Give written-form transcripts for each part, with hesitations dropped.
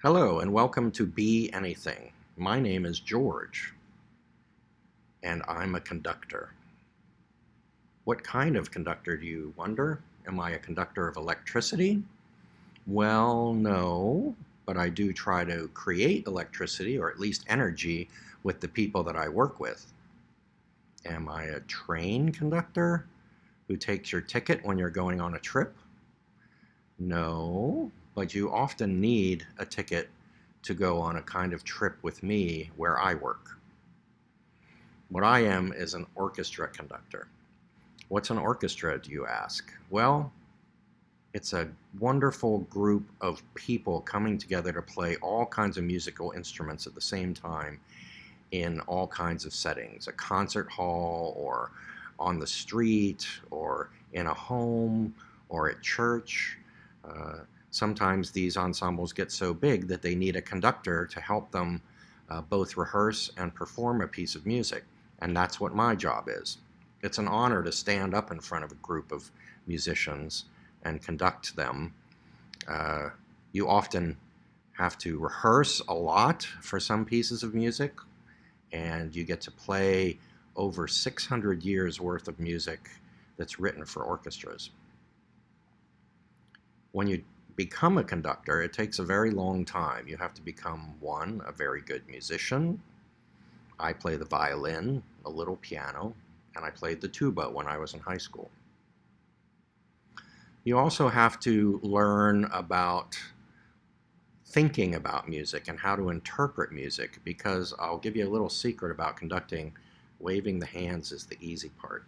Hello and welcome to Be Anything. My name is George and I'm a conductor. What kind of conductor do you wonder? Am I a conductor of electricity? Well, no, but I do try to create electricity or at least energy with the people that I work with. Am I a train conductor who takes your ticket when you're going on a trip? No, but you often need a ticket to go on a kind of trip with me where I work. What I am is an orchestra conductor. What's an orchestra, do you ask? Well, it's a wonderful group of people coming together to play all kinds of musical instruments at the same time in all kinds of settings, a concert hall or on the street or in a home or at church. Sometimes these ensembles get so big that they need a conductor to help them both rehearse and perform a piece of music, and that's what my job is. It's an honor to stand up in front of a group of musicians and conduct them. You often have to rehearse a lot for some pieces of music, and you get to play over 600 years worth of music that's written for orchestras. When you become a conductor, it takes a very long time. You have to become, one, a very good musician. I play the violin, a little piano, and I played the tuba when I was in high school. You also have to learn about thinking about music and how to interpret music, because I'll give you a little secret about conducting. Waving the hands is the easy part.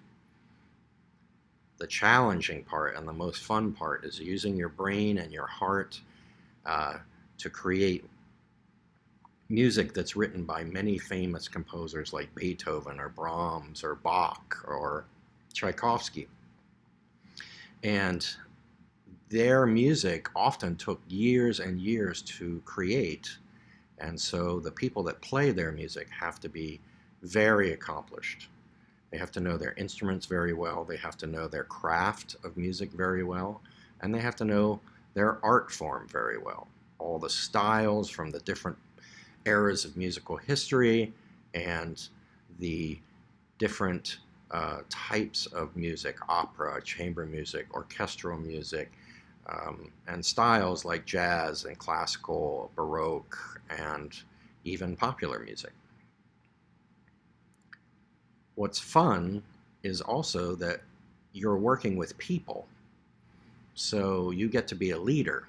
The challenging part and the most fun part is using your brain and your heart to create music that's written by many famous composers like Beethoven or Brahms or Bach or Tchaikovsky. And their music often took years and years to create, and so the people that play their music have to be very accomplished. They have to know their instruments very well, they have to know their craft of music very well, and they have to know their art form very well. All the styles from the different eras of musical history and the different types of music, opera, chamber music, orchestral music, and styles like jazz and classical, baroque, and even popular music. What's fun is also that you're working with people, so you get to be a leader,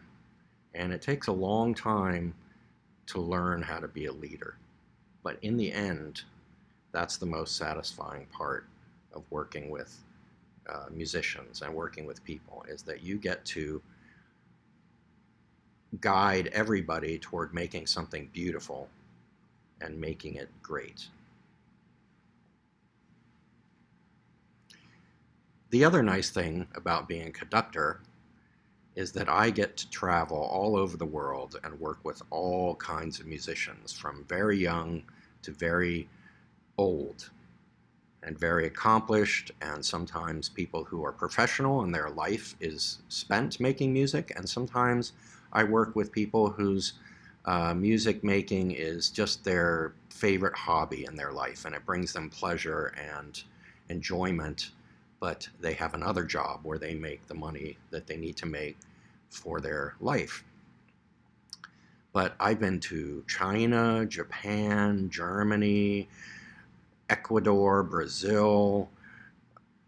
and it takes a long time to learn how to be a leader. But in the end, that's the most satisfying part of working with musicians and working with people, is that you get to guide everybody toward making something beautiful and making it great. The other nice thing about being a conductor is that I get to travel all over the world and work with all kinds of musicians, from very young to very old, and very accomplished, and sometimes people who are professional and their life is spent making music, and sometimes I work with people whose music making is just their favorite hobby in their life, and it brings them pleasure and enjoyment, but they have another job where they make the money that they need to make for their life. But I've been to China, Japan, Germany, Ecuador, Brazil,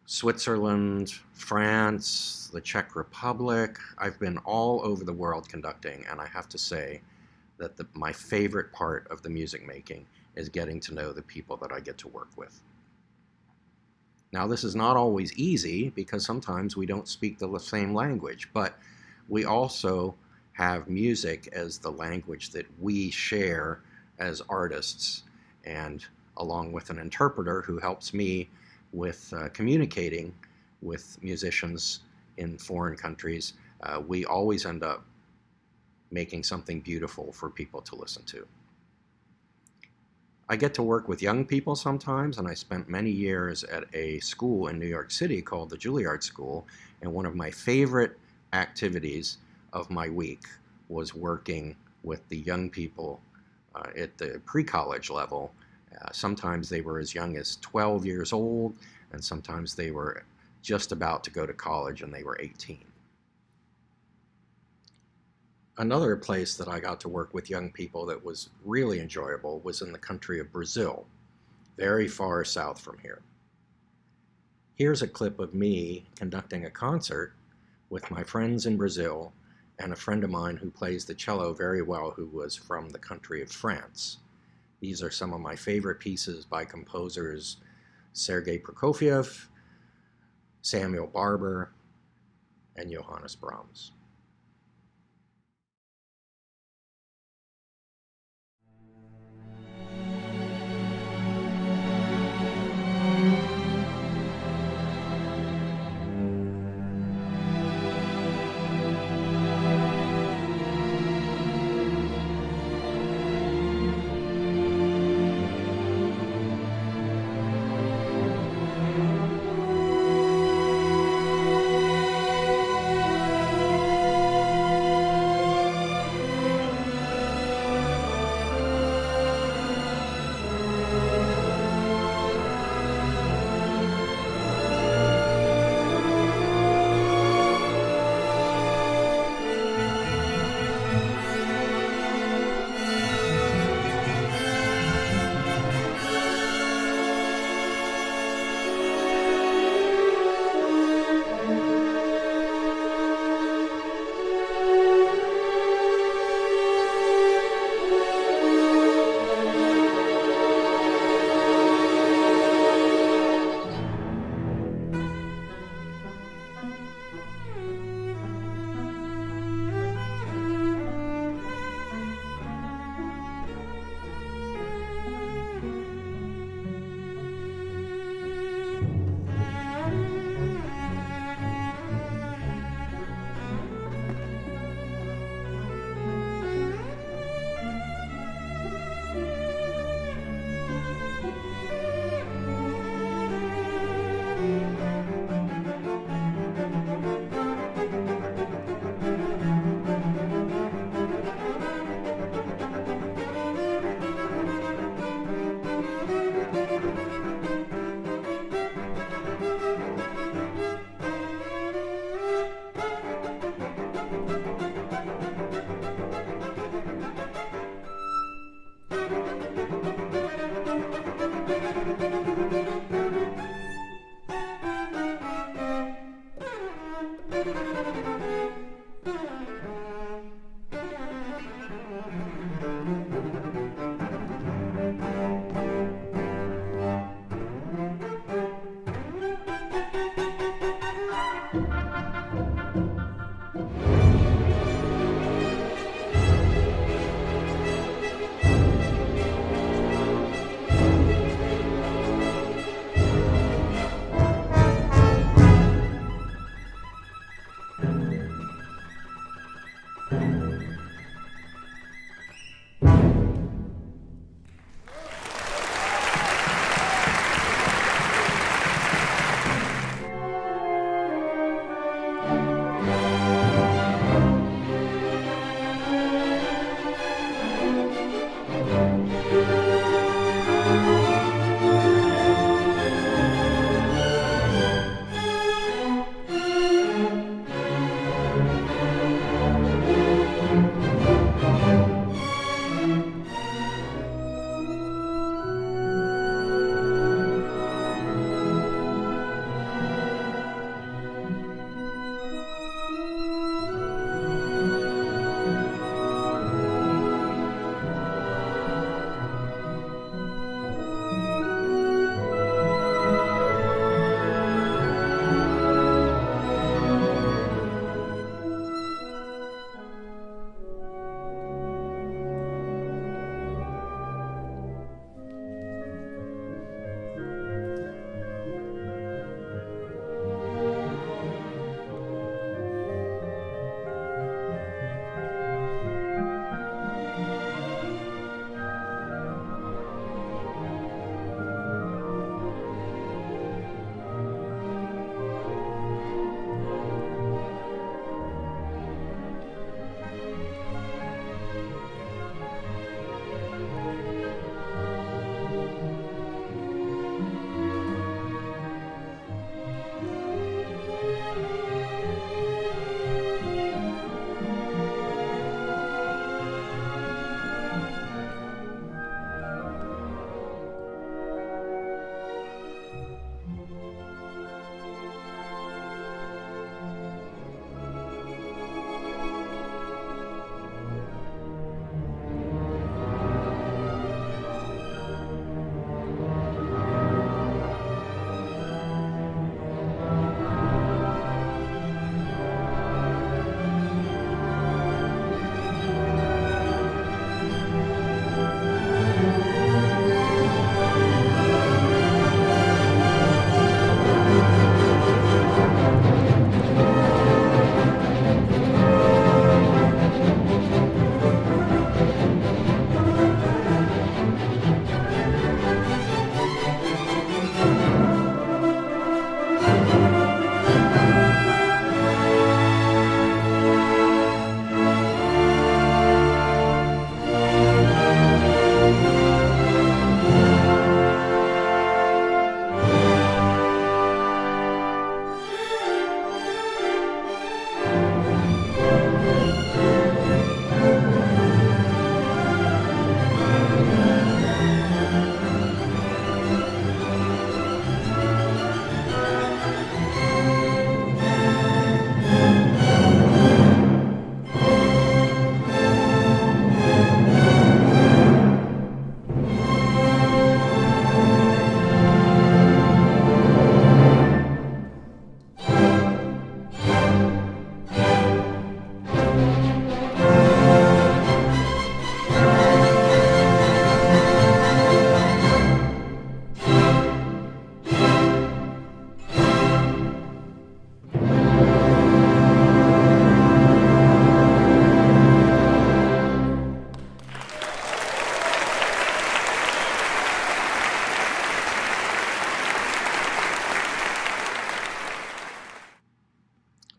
Switzerland, France, the Czech Republic. I've been all over the world conducting, and I have to say that my favorite part of the music making is getting to know the people that I get to work with. Now, this is not always easy because sometimes we don't speak the same language, but we also have music as the language that we share as artists, and along with an interpreter who helps me with communicating with musicians in foreign countries, we always end up making something beautiful for people to listen to. I get to work with young people sometimes, and I spent many years at a school in New York City called the Juilliard School, and one of my favorite activities of my week was working with the young people at the pre-college level. Sometimes they were as young as 12 years old, and sometimes they were just about to go to college and they were 18. Another place that I got to work with young people that was really enjoyable was in the country of Brazil, very far south from here. Here's a clip of me conducting a concert with my friends in Brazil and a friend of mine who plays the cello very well, who was from the country of France. These are some of my favorite pieces by composers Sergei Prokofiev, Samuel Barber, and Johannes Brahms.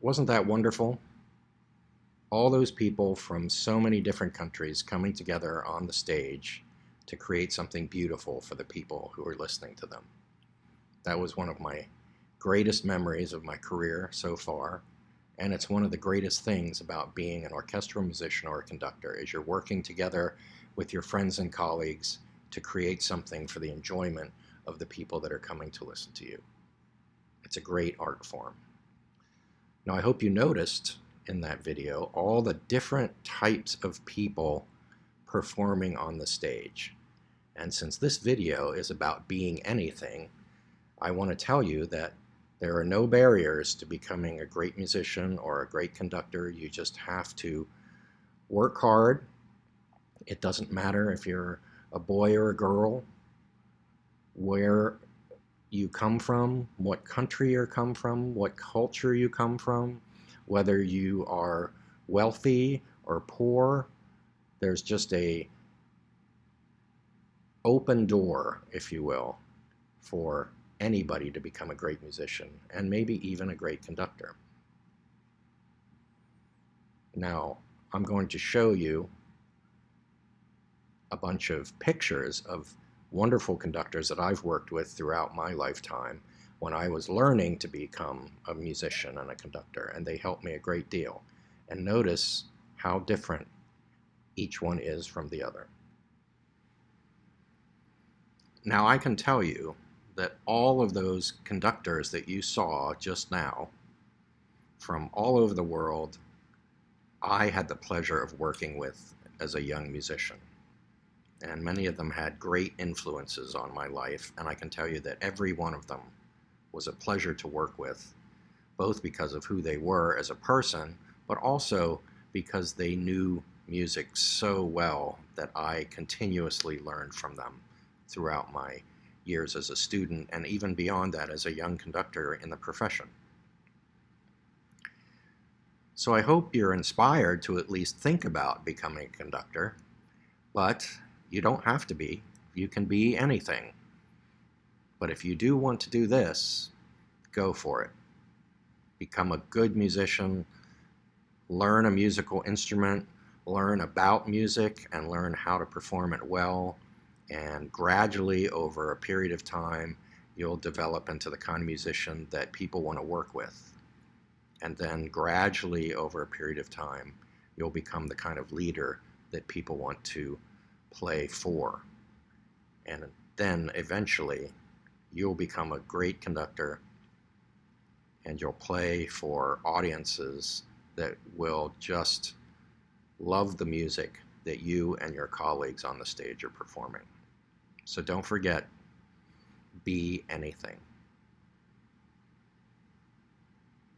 Wasn't that wonderful? All those people from so many different countries coming together on the stage to create something beautiful for the people who are listening to them. That was one of my greatest memories of my career so far, and it's one of the greatest things about being an orchestral musician or a conductor is you're working together with your friends and colleagues to create something for the enjoyment of the people that are coming to listen to you. It's a great art form. Now, I hope you noticed in that video all the different types of people performing on the stage. And since this video is about being anything, I want to tell you that there are no barriers to becoming a great musician or a great conductor. You just have to work hard. It doesn't matter if you're a boy or a girl, where you come from, what country you come from, what culture you come from, whether you are wealthy or poor. There's just a open door, if you will, for anybody to become a great musician and maybe even a great conductor. Now, I'm going to show you a bunch of pictures of wonderful conductors that I've worked with throughout my lifetime when I was learning to become a musician and a conductor, and they helped me a great deal. And notice how different each one is from the other. Now, I can tell you that all of those conductors that you saw just now from all over the world, I had the pleasure of working with as a young musician. And many of them had great influences on my life, and I can tell you that every one of them was a pleasure to work with, both because of who they were as a person, but also because they knew music so well that I continuously learned from them throughout my years as a student, and even beyond that as a young conductor in the profession. So I hope you're inspired to at least think about becoming a conductor, but you don't have to be. You can be anything. But if you do want to do this, go for it. Become a good musician, learn a musical instrument, learn about music, and learn how to perform it well. And gradually, over a period of time, you'll develop into the kind of musician that people want to work with. And then gradually, over a period of time, you'll become the kind of leader that people want to play for. And then eventually you'll become a great conductor, and you'll play for audiences that will just love the music that you and your colleagues on the stage are performing. So don't forget, be anything.